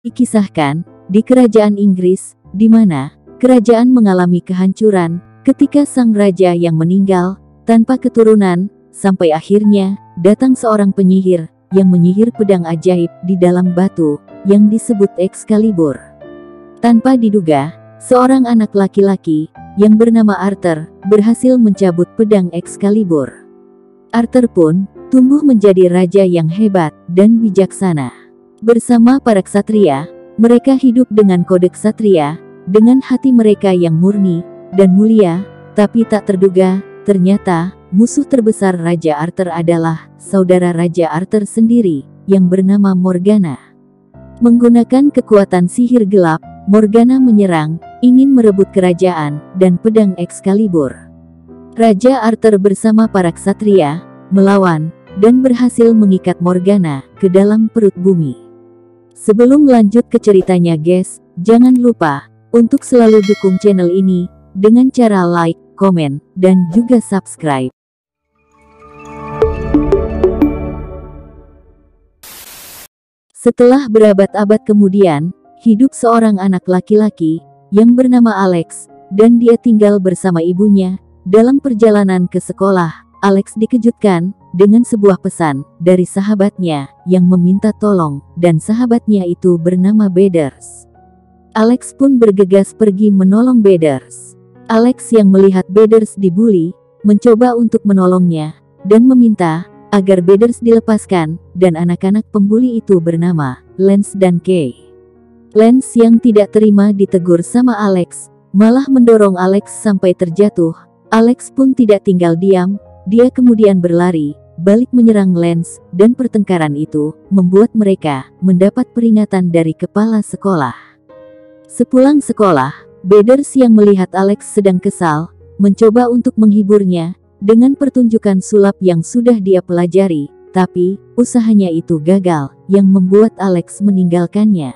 Dikisahkan, di kerajaan Inggris, di mana kerajaan mengalami kehancuran ketika sang raja yang meninggal tanpa keturunan, sampai akhirnya datang seorang penyihir yang menyihir pedang ajaib di dalam batu yang disebut Excalibur. Tanpa diduga, seorang anak laki-laki yang bernama Arthur berhasil mencabut pedang Excalibur. Arthur pun tumbuh menjadi raja yang hebat dan bijaksana. Bersama para ksatria, mereka hidup dengan kode ksatria, dengan hati mereka yang murni dan mulia, tapi tak terduga, ternyata musuh terbesar Raja Arthur adalah saudara Raja Arthur sendiri, yang bernama Morgana. Menggunakan kekuatan sihir gelap, Morgana menyerang, ingin merebut kerajaan dan pedang Excalibur. Raja Arthur bersama para ksatria melawan dan berhasil mengikat Morgana ke dalam perut bumi. Sebelum lanjut ke ceritanya guys, jangan lupa untuk selalu dukung channel ini dengan cara like, komen, dan juga subscribe. Setelah berabad-abad kemudian, hidup seorang anak laki-laki yang bernama Alex, dan dia tinggal bersama ibunya. Dalam perjalanan ke sekolah, Alex dikejutkan dengan sebuah pesan dari sahabatnya yang meminta tolong, dan sahabatnya itu bernama Bedders. Alex pun bergegas pergi menolong Bedders. Alex yang melihat Bedders dibully, mencoba untuk menolongnya, dan meminta agar Bedders dilepaskan, dan anak-anak pembuli itu bernama Lance dan Kay. Lance yang tidak terima ditegur sama Alex, malah mendorong Alex sampai terjatuh. Alex pun tidak tinggal diam, dia kemudian berlari, balik menyerang Lance, dan pertengkaran itu membuat mereka mendapat peringatan dari kepala sekolah. Sepulang sekolah, Bedders yang melihat Alex sedang kesal, mencoba untuk menghiburnya dengan pertunjukan sulap yang sudah dia pelajari, tapi usahanya itu gagal, yang membuat Alex meninggalkannya.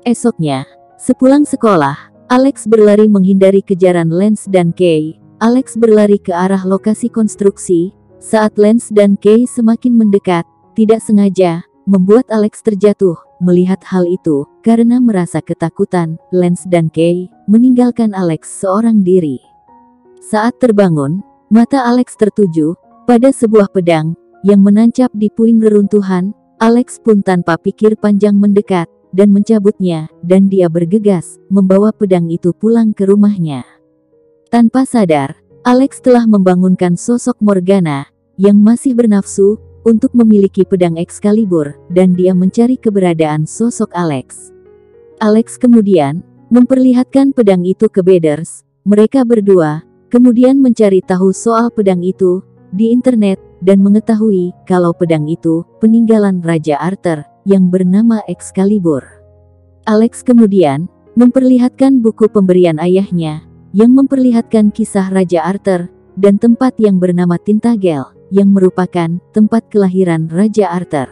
Esoknya, sepulang sekolah, Alex berlari menghindari kejaran Lance dan Kay. Alex berlari ke arah lokasi konstruksi. Saat Lance dan Kay semakin mendekat, tidak sengaja membuat Alex terjatuh. Melihat hal itu, karena merasa ketakutan, Lance dan Kay meninggalkan Alex seorang diri. Saat terbangun, mata Alex tertuju pada sebuah pedang yang menancap di puing reruntuhan. Alex pun tanpa pikir panjang mendekat dan mencabutnya, dan dia bergegas membawa pedang itu pulang ke rumahnya. Tanpa sadar, Alex telah membangunkan sosok Morgana yang masih bernafsu untuk memiliki pedang Excalibur, dan dia mencari keberadaan sosok Alex. Alex kemudian memperlihatkan pedang itu ke Bedders. Mereka berdua kemudian mencari tahu soal pedang itu di internet dan mengetahui kalau pedang itu peninggalan Raja Arthur yang bernama Excalibur. Alex kemudian memperlihatkan buku pemberian ayahnya yang memperlihatkan kisah Raja Arthur dan tempat yang bernama Tintagel yang merupakan tempat kelahiran Raja Arthur.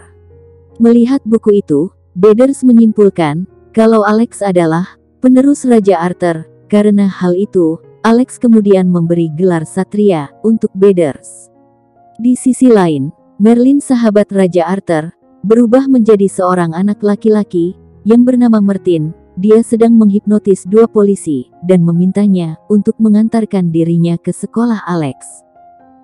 Melihat buku itu, Bedders menyimpulkan kalau Alex adalah penerus Raja Arthur. Karena hal itu, Alex kemudian memberi gelar Satria untuk Bedders. Di sisi lain, Merlin sahabat Raja Arthur berubah menjadi seorang anak laki-laki yang bernama Martin. Dia sedang menghipnotis dua polisi dan memintanya untuk mengantarkan dirinya ke sekolah Alex.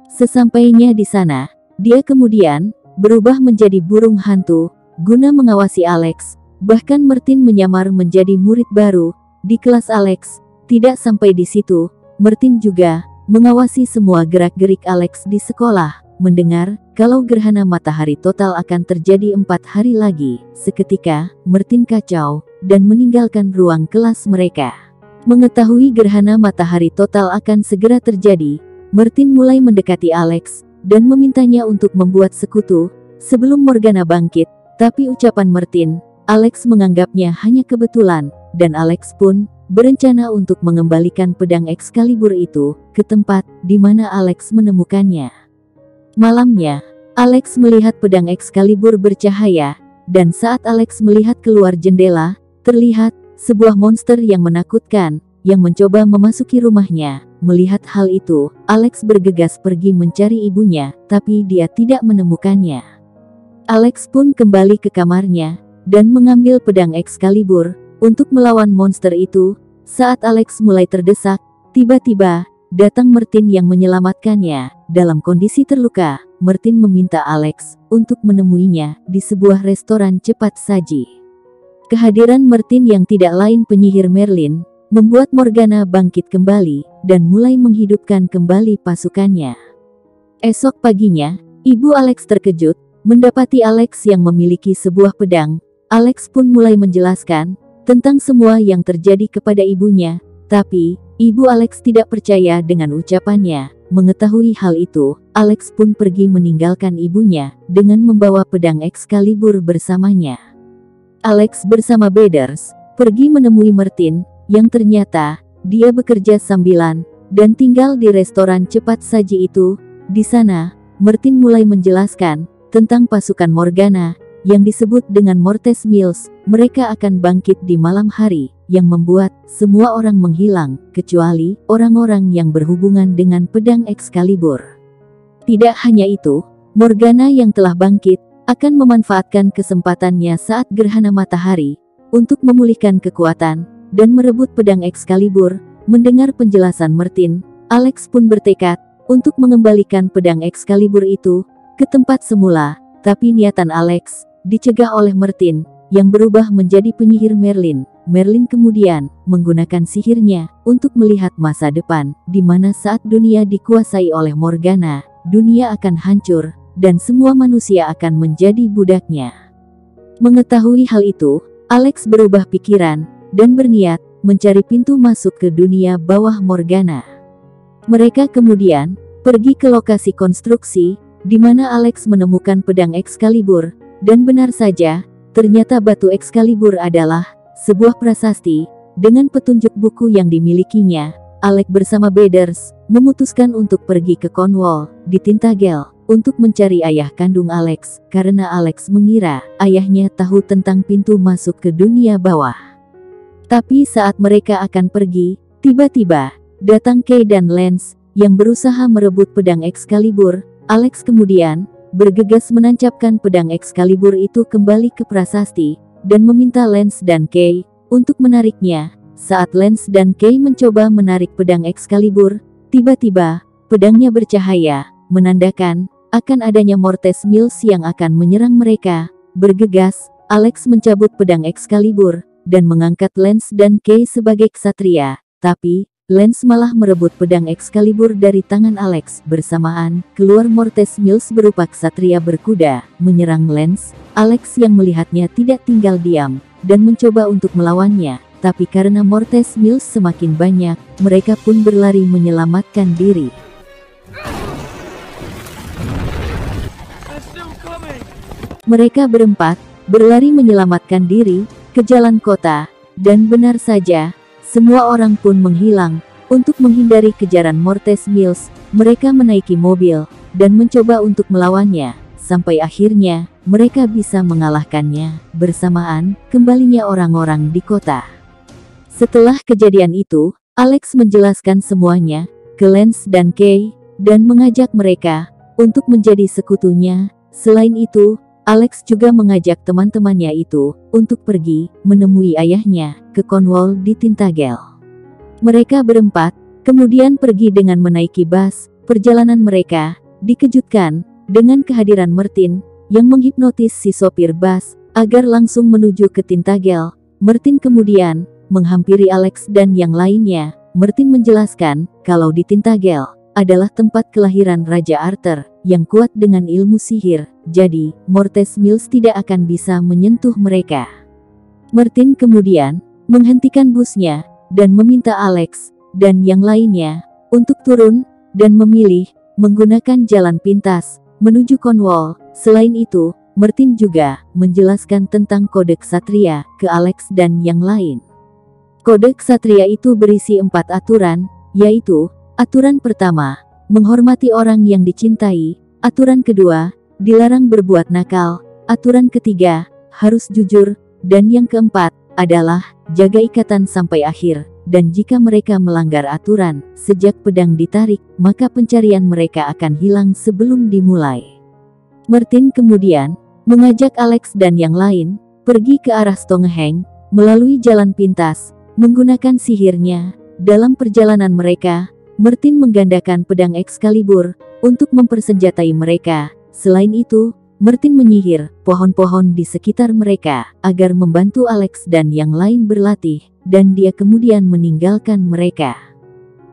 Sesampainya di sana, dia kemudian berubah menjadi burung hantu guna mengawasi Alex. Bahkan Martin menyamar menjadi murid baru di kelas Alex. Tidak sampai di situ, Martin juga mengawasi semua gerak-gerik Alex di sekolah. Mendengar kalau gerhana matahari total akan terjadi 4 hari lagi, seketika Martin kacau dan meninggalkan ruang kelas mereka. Mengetahui gerhana matahari total akan segera terjadi, Martin mulai mendekati Alex dan memintanya untuk membuat sekutu sebelum Morgana bangkit. Tapi ucapan Martin, Alex menganggapnya hanya kebetulan, dan Alex pun berencana untuk mengembalikan pedang Excalibur itu ke tempat di mana Alex menemukannya. Malamnya, Alex melihat pedang Excalibur bercahaya, dan saat Alex melihat keluar jendela, terlihat sebuah monster yang menakutkan yang mencoba memasuki rumahnya. Melihat hal itu, Alex bergegas pergi mencari ibunya, tapi dia tidak menemukannya. Alex pun kembali ke kamarnya dan mengambil pedang Excalibur untuk melawan monster itu. Saat Alex mulai terdesak, tiba-tiba datang Martin yang menyelamatkannya. Dalam kondisi terluka, Martin meminta Alex untuk menemuinya di sebuah restoran cepat saji. Kehadiran Martin yang tidak lain penyihir Merlin membuat Morgana bangkit kembali dan mulai menghidupkan kembali pasukannya. Esok paginya, ibu Alex terkejut mendapati Alex yang memiliki sebuah pedang. Alex pun mulai menjelaskan tentang semua yang terjadi kepada ibunya, tapi ibu Alex tidak percaya dengan ucapannya. Mengetahui hal itu, Alex pun pergi meninggalkan ibunya dengan membawa pedang Excalibur bersamanya. Alex bersama Bathers pergi menemui Martin, yang ternyata dia bekerja sambilan dan tinggal di restoran cepat saji itu. Di sana, Martin mulai menjelaskan tentang pasukan Morgana yang disebut dengan Mortes Mills. Mereka akan bangkit di malam hari, yang membuat semua orang menghilang, kecuali orang-orang yang berhubungan dengan pedang Excalibur. Tidak hanya itu, Morgana yang telah bangkit akan memanfaatkan kesempatannya saat gerhana matahari untuk memulihkan kekuatan dan merebut pedang Excalibur. Mendengar penjelasan Martin, Alex pun bertekad untuk mengembalikan pedang Excalibur itu ke tempat semula, tapi niatan Alex dicegah oleh Martin yang berubah menjadi penyihir Merlin. Merlin kemudian menggunakan sihirnya untuk melihat masa depan, di mana saat dunia dikuasai oleh Morgana, dunia akan hancur dan semua manusia akan menjadi budaknya. Mengetahui hal itu, Alex berubah pikiran dan berniat mencari pintu masuk ke dunia bawah Morgana. Mereka kemudian pergi ke lokasi konstruksi, di mana Alex menemukan pedang Excalibur, dan benar saja, ternyata batu Excalibur adalah sebuah prasasti. Dengan petunjuk buku yang dimilikinya, Alex bersama Bathers memutuskan untuk pergi ke Cornwall di Tintagel untuk mencari ayah kandung Alex, karena Alex mengira ayahnya tahu tentang pintu masuk ke dunia bawah. Tapi saat mereka akan pergi, tiba-tiba datang Kay dan Lance yang berusaha merebut pedang Excalibur. Alex kemudian bergegas menancapkan pedang Excalibur itu kembali ke prasasti dan meminta Lance dan Kay untuk menariknya. Saat Lance dan Kay mencoba menarik pedang Excalibur, tiba-tiba pedangnya bercahaya, menandakan akan adanya Mortes Mills yang akan menyerang mereka. Bergegas, Alex mencabut pedang Excalibur dan mengangkat Lance dan Kay sebagai ksatria, tapi Lance malah merebut pedang Excalibur dari tangan Alex. Bersamaan, keluar Mortes Mills berupa ksatria berkuda, menyerang Lance. Alex yang melihatnya tidak tinggal diam, dan mencoba untuk melawannya. Tapi karena Mortes Mills semakin banyak, mereka pun berlari menyelamatkan diri. Mereka berempat, berlari menyelamatkan diri, ke jalan kota, dan benar saja, semua orang pun menghilang. Untuk menghindari kejaran Mortes Mills, mereka menaiki mobil dan mencoba untuk melawannya, sampai akhirnya mereka bisa mengalahkannya. Bersamaan, kembalinya orang-orang di kota. Setelah kejadian itu, Alex menjelaskan semuanya ke Lance dan Kay dan mengajak mereka untuk menjadi sekutunya. Selain itu, Alex juga mengajak teman-temannya itu untuk pergi menemui ayahnya ke Cornwall di Tintagel. Mereka berempat kemudian pergi dengan menaiki bus. Perjalanan mereka dikejutkan dengan kehadiran Martin yang menghipnotis si sopir bus agar langsung menuju ke Tintagel. Martin kemudian menghampiri Alex dan yang lainnya. Martin menjelaskan kalau di Tintagel adalah tempat kelahiran Raja Arthur yang kuat dengan ilmu sihir, jadi Mortes Mills tidak akan bisa menyentuh mereka. Martin kemudian menghentikan busnya dan meminta Alex dan yang lainnya untuk turun dan memilih menggunakan jalan pintas menuju Cornwall. Selain itu, Martin juga menjelaskan tentang kode ksatria ke Alex dan yang lain. Kode ksatria itu berisi 4 aturan, yaitu aturan pertama, menghormati orang yang dicintai. Aturan kedua, dilarang berbuat nakal. Aturan ketiga, harus jujur. Dan yang keempat, adalah jaga ikatan sampai akhir. Dan jika mereka melanggar aturan, sejak pedang ditarik, maka pencarian mereka akan hilang sebelum dimulai. Martin kemudian mengajak Alex dan yang lain pergi ke arah Stonehenge, melalui jalan pintas, menggunakan sihirnya. Dalam perjalanan mereka, Mertin menggandakan pedang Excalibur untuk mempersenjatai mereka. Selain itu, Mertin menyihir pohon-pohon di sekitar mereka agar membantu Alex dan yang lain berlatih, dan dia kemudian meninggalkan mereka.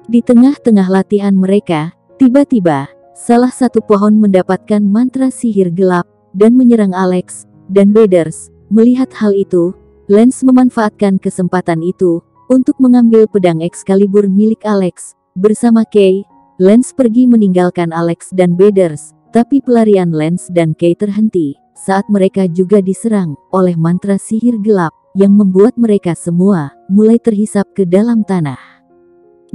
Di tengah-tengah latihan mereka, tiba-tiba, salah satu pohon mendapatkan mantra sihir gelap dan menyerang Alex dan Bathers. Melihat hal itu, Lance memanfaatkan kesempatan itu untuk mengambil pedang Excalibur milik Alex. Bersama Kay, Lance pergi meninggalkan Alex dan Bathers, tapi pelarian Lance dan Kay terhenti saat mereka juga diserang oleh mantra sihir gelap yang membuat mereka semua mulai terhisap ke dalam tanah.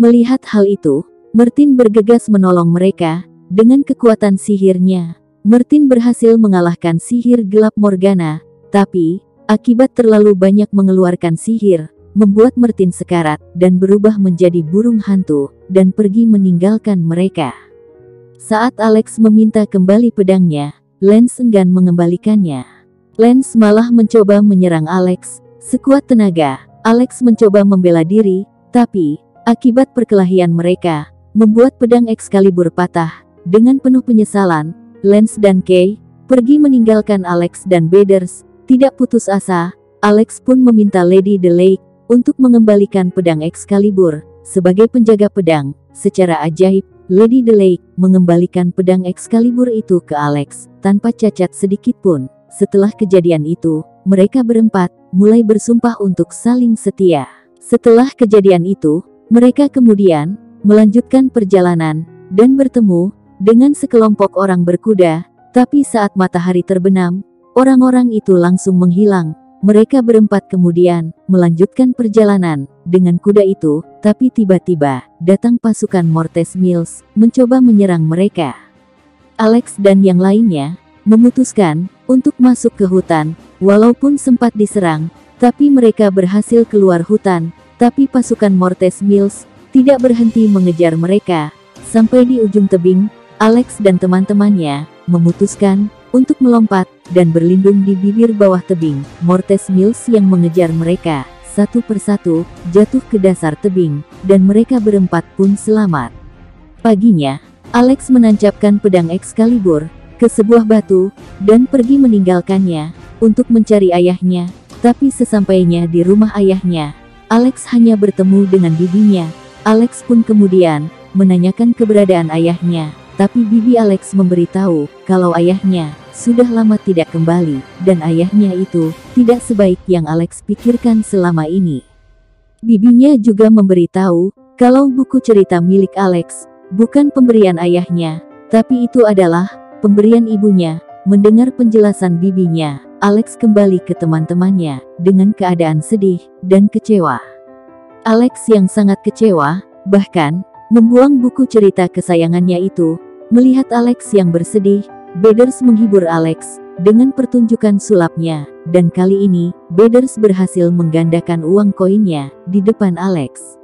Melihat hal itu, Mertin bergegas menolong mereka dengan kekuatan sihirnya. Mertin berhasil mengalahkan sihir gelap Morgana, tapi akibat terlalu banyak mengeluarkan sihir, membuat Mertin sekarat dan berubah menjadi burung hantu dan pergi meninggalkan mereka. Saat Alex meminta kembali pedangnya, Lance enggan mengembalikannya. Lance malah mencoba menyerang Alex. Sekuat tenaga, Alex mencoba membela diri, tapi akibat perkelahian mereka, membuat pedang Excalibur patah. Dengan penuh penyesalan, Lance dan Kay pergi meninggalkan Alex dan Bathers. Tidak putus asa, Alex pun meminta Lady the Lake untuk mengembalikan pedang Excalibur sebagai penjaga pedang. Secara ajaib, Lady the Lake mengembalikan pedang Excalibur itu ke Alex tanpa cacat sedikit pun. Setelah kejadian itu, mereka berempat mulai bersumpah untuk saling setia. Setelah kejadian itu, mereka kemudian melanjutkan perjalanan dan bertemu dengan sekelompok orang berkuda. Tapi saat matahari terbenam, orang-orang itu langsung menghilang. Mereka berempat kemudian melanjutkan perjalanan dengan kuda itu, tapi tiba-tiba datang pasukan Mortes Mills mencoba menyerang mereka. Alex dan yang lainnya memutuskan untuk masuk ke hutan, walaupun sempat diserang, tapi mereka berhasil keluar hutan. Tapi pasukan Mortes Mills tidak berhenti mengejar mereka. Sampai di ujung tebing, Alex dan teman-temannya memutuskan untuk melompat dan berlindung di bibir bawah tebing. Mortes Mills yang mengejar mereka satu persatu jatuh ke dasar tebing, dan mereka berempat pun selamat. Paginya, Alex menancapkan pedang Excalibur ke sebuah batu dan pergi meninggalkannya untuk mencari ayahnya. Tapi sesampainya di rumah ayahnya, Alex hanya bertemu dengan bibinya. Alex pun kemudian menanyakan keberadaan ayahnya, tapi bibi Alex memberitahu kalau ayahnya sudah lama tidak kembali, dan ayahnya itu tidak sebaik yang Alex pikirkan selama ini. Bibinya juga memberitahu kalau buku cerita milik Alex bukan pemberian ayahnya, tapi itu adalah pemberian ibunya. Mendengar penjelasan bibinya, Alex kembali ke teman-temannya dengan keadaan sedih dan kecewa. Alex yang sangat kecewa, bahkan membuang buku cerita kesayangannya itu. Melihat Alex yang bersedih, Bathers menghibur Alex dengan pertunjukan sulapnya, dan kali ini, Bathers berhasil menggandakan uang koinnya di depan Alex.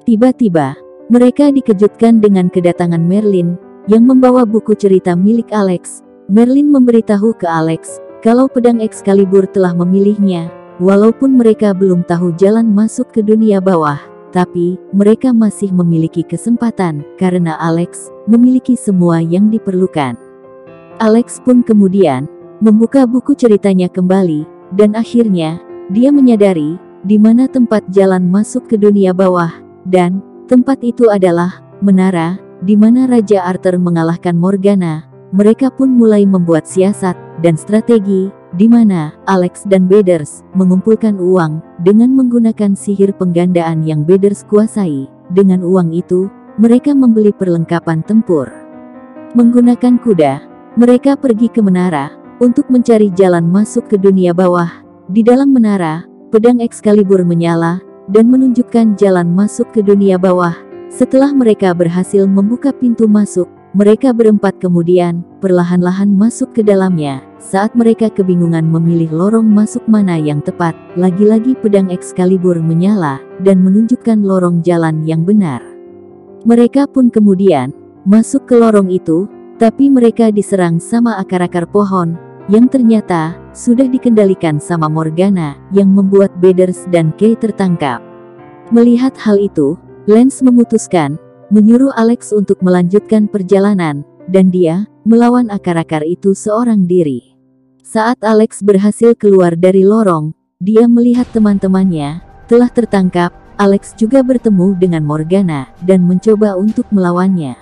Tiba-tiba, mereka dikejutkan dengan kedatangan Merlin yang membawa buku cerita milik Alex. Merlin memberitahu ke Alex kalau pedang Excalibur telah memilihnya. Walaupun mereka belum tahu jalan masuk ke dunia bawah, tapi mereka masih memiliki kesempatan karena Alex memiliki semua yang diperlukan. Alex pun kemudian membuka buku ceritanya kembali, dan akhirnya dia menyadari di mana tempat jalan masuk ke dunia bawah, dan tempat itu adalah menara di mana Raja Arthur mengalahkan Morgana. Mereka pun mulai membuat siasat dan strategi di mana Alex dan Bathers mengumpulkan uang dengan menggunakan sihir penggandaan yang Bathers kuasai. Dengan uang itu, mereka membeli perlengkapan tempur. Menggunakan kuda, mereka pergi ke menara untuk mencari jalan masuk ke dunia bawah. Di dalam menara, pedang Excalibur menyala dan menunjukkan jalan masuk ke dunia bawah. Setelah mereka berhasil membuka pintu masuk, mereka berempat kemudian perlahan-lahan masuk ke dalamnya. Saat mereka kebingungan memilih lorong masuk mana yang tepat, lagi-lagi pedang Excalibur menyala dan menunjukkan lorong jalan yang benar. Mereka pun kemudian masuk ke lorong itu, tapi mereka diserang sama akar-akar pohon yang ternyata sudah dikendalikan sama Morgana, yang membuat Bathers dan Kay tertangkap. Melihat hal itu, Lance memutuskan menyuruh Alex untuk melanjutkan perjalanan, dan dia melawan akar-akar itu seorang diri. Saat Alex berhasil keluar dari lorong, dia melihat teman-temannya telah tertangkap. Alex juga bertemu dengan Morgana dan mencoba untuk melawannya.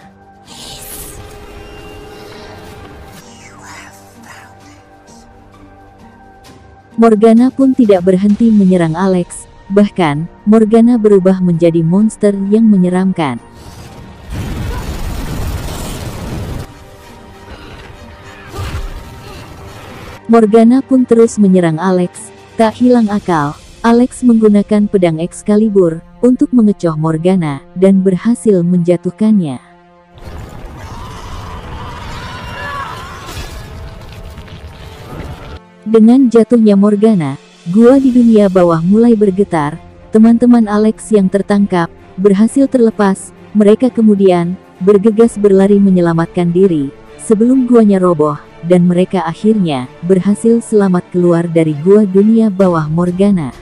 Morgana pun tidak berhenti menyerang Alex, bahkan Morgana berubah menjadi monster yang menyeramkan. Morgana pun terus menyerang Alex, tak hilang akal. Alex menggunakan pedang Excalibur untuk mengecoh Morgana dan berhasil menjatuhkannya. Dengan jatuhnya Morgana, gua di dunia bawah mulai bergetar. Teman-teman Alex yang tertangkap berhasil terlepas. Mereka kemudian bergegas berlari menyelamatkan diri sebelum guanya roboh, dan mereka akhirnya berhasil selamat keluar dari gua dunia bawah Morgana.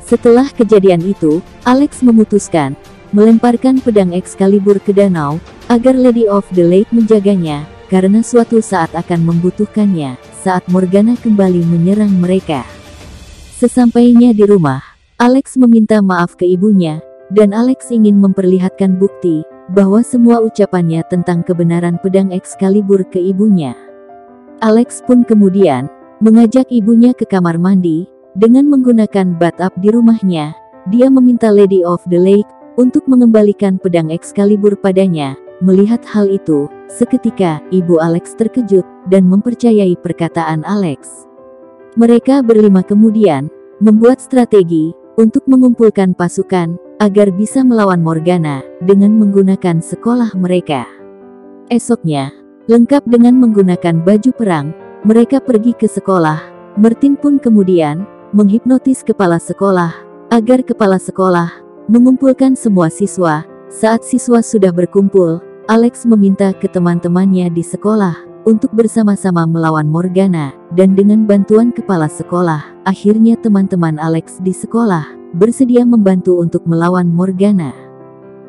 Setelah kejadian itu, Alex memutuskan melemparkan pedang Excalibur ke danau agar Lady of the Lake menjaganya, karena suatu saat akan membutuhkannya saat Morgana kembali menyerang mereka. Sesampainya di rumah, Alex meminta maaf ke ibunya, dan Alex ingin memperlihatkan bukti bahwa semua ucapannya tentang kebenaran pedang Excalibur ke ibunya. Alex pun kemudian mengajak ibunya ke kamar mandi dengan menggunakan bathtub di rumahnya. Dia meminta Lady of the Lake untuk mengembalikan pedang Excalibur padanya. Melihat hal itu, seketika ibu Alex terkejut dan mempercayai perkataan Alex. Mereka berlima kemudian membuat strategi untuk mengumpulkan pasukan agar bisa melawan Morgana dengan menggunakan sekolah mereka. Esoknya, lengkap dengan menggunakan baju perang, mereka pergi ke sekolah. Martin pun kemudian menghipnotis kepala sekolah agar kepala sekolah mengumpulkan semua siswa. Saat siswa sudah berkumpul, Alex meminta ke teman-temannya di sekolah untuk bersama-sama melawan Morgana, dan dengan bantuan kepala sekolah, akhirnya teman-teman Alex di sekolah bersedia membantu untuk melawan Morgana.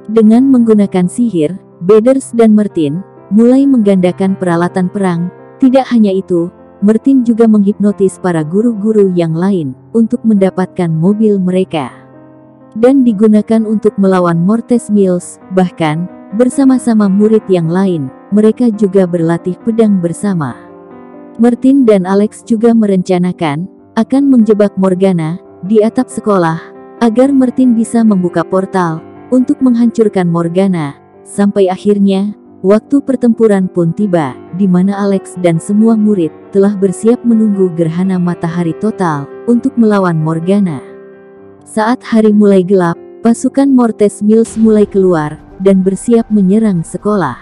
Dengan menggunakan sihir, Bathers dan Martin mulai menggandakan peralatan perang. Tidak hanya itu, Martin juga menghipnotis para guru-guru yang lain untuk mendapatkan mobil mereka dan digunakan untuk melawan Mortes Mills. Bahkan bersama-sama murid yang lain, mereka juga berlatih pedang bersama. Martin dan Alex juga merencanakan akan menjebak Morgana di atap sekolah agar Martin bisa membuka portal untuk menghancurkan Morgana. Sampai akhirnya waktu pertempuran pun tiba, di mana Alex dan semua murid telah bersiap menunggu gerhana matahari total untuk melawan Morgana. Saat hari mulai gelap, pasukan Mortes Mills mulai keluar dan bersiap menyerang sekolah.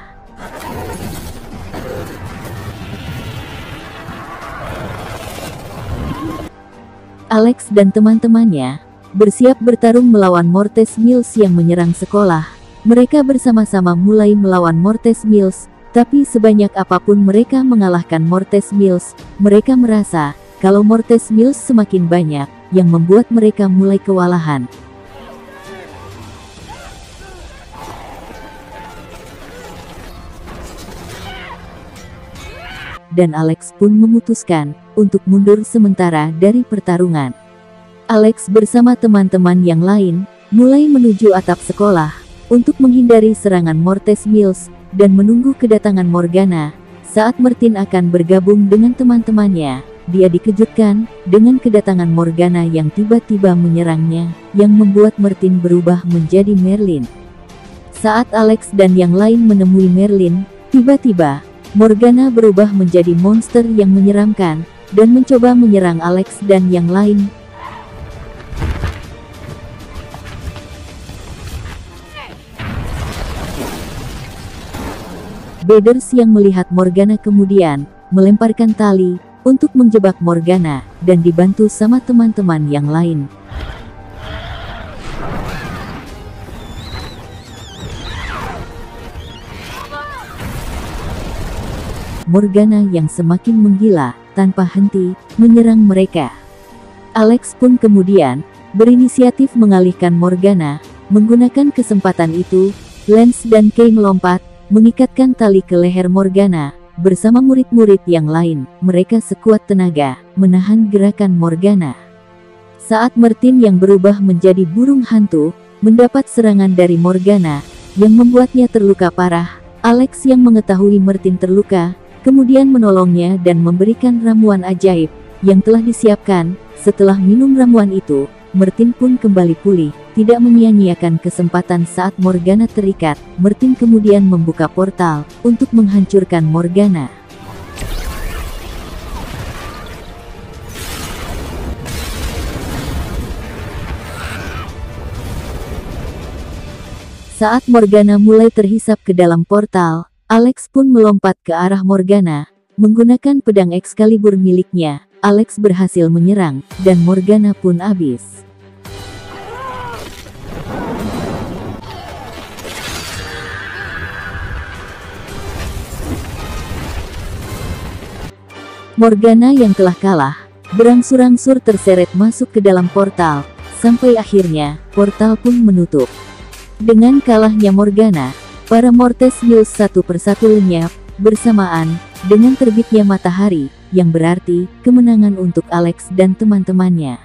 Alex dan teman-temannya bersiap bertarung melawan Mortes Mills yang menyerang sekolah. Mereka bersama-sama mulai melawan Mortes Mills, tapi sebanyak apapun mereka mengalahkan Mortes Mills, mereka merasa kalau Mortes Mills semakin banyak, yang membuat mereka mulai kewalahan. Dan Alex pun memutuskan untuk mundur sementara dari pertarungan. Alex bersama teman-teman yang lain mulai menuju atap sekolah untuk menghindari serangan Mortes Mills dan menunggu kedatangan Morgana. Saat Martin akan bergabung dengan teman-temannya, dia dikejutkan dengan kedatangan Morgana yang tiba-tiba menyerangnya, yang membuat Martin berubah menjadi Merlin. Saat Alex dan yang lain menemui Merlin, tiba-tiba Morgana berubah menjadi monster yang menyeramkan dan mencoba menyerang Alex dan yang lain. Bathers yang melihat Morgana kemudian melemparkan tali untuk menjebak Morgana dan dibantu sama teman-teman yang lain. Morgana yang semakin menggila tanpa henti, menyerang mereka. Alex pun kemudian berinisiatif mengalihkan Morgana. Menggunakan kesempatan itu, Lance dan Kay melompat, mengikatkan tali ke leher Morgana. Bersama murid-murid yang lain, mereka sekuat tenaga, menahan gerakan Morgana. Saat Martin yang berubah menjadi burung hantu, mendapat serangan dari Morgana, yang membuatnya terluka parah, Alex yang mengetahui Martin terluka, kemudian menolongnya dan memberikan ramuan ajaib yang telah disiapkan. Setelah minum ramuan itu, Martin pun kembali pulih, tidak menyia-nyiakan kesempatan saat Morgana terikat. Martin kemudian membuka portal untuk menghancurkan Morgana. Saat Morgana mulai terhisap ke dalam portal, Alex pun melompat ke arah Morgana. Menggunakan pedang Excalibur miliknya, Alex berhasil menyerang, dan Morgana pun habis. Morgana yang telah kalah, berangsur-angsur terseret masuk ke dalam portal, sampai akhirnya, portal pun menutup. Dengan kalahnya Morgana, para Mortesius satu persatu lenyap, bersamaan dengan terbitnya matahari, yang berarti kemenangan untuk Alex dan teman-temannya.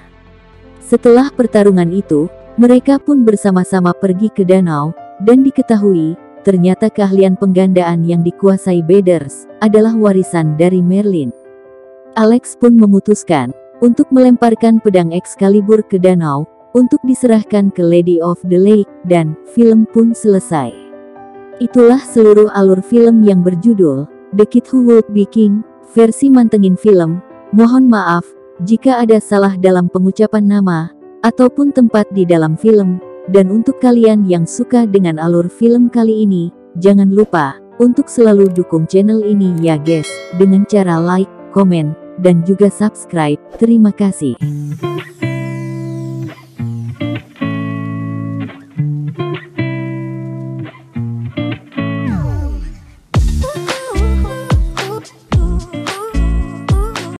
Setelah pertarungan itu, mereka pun bersama-sama pergi ke danau, dan diketahui, ternyata keahlian penggandaan yang dikuasai Bathers adalah warisan dari Merlin. Alex pun memutuskan untuk melemparkan pedang Excalibur ke danau, untuk diserahkan ke Lady of the Lake, dan film pun selesai. Itulah seluruh alur film yang berjudul The Kid Who Would Be King, versi mantengin film. Mohon maaf jika ada salah dalam pengucapan nama ataupun tempat di dalam film. Dan untuk kalian yang suka dengan alur film kali ini, jangan lupa untuk selalu dukung channel ini ya guys, dengan cara like, komen, dan juga subscribe. Terima kasih.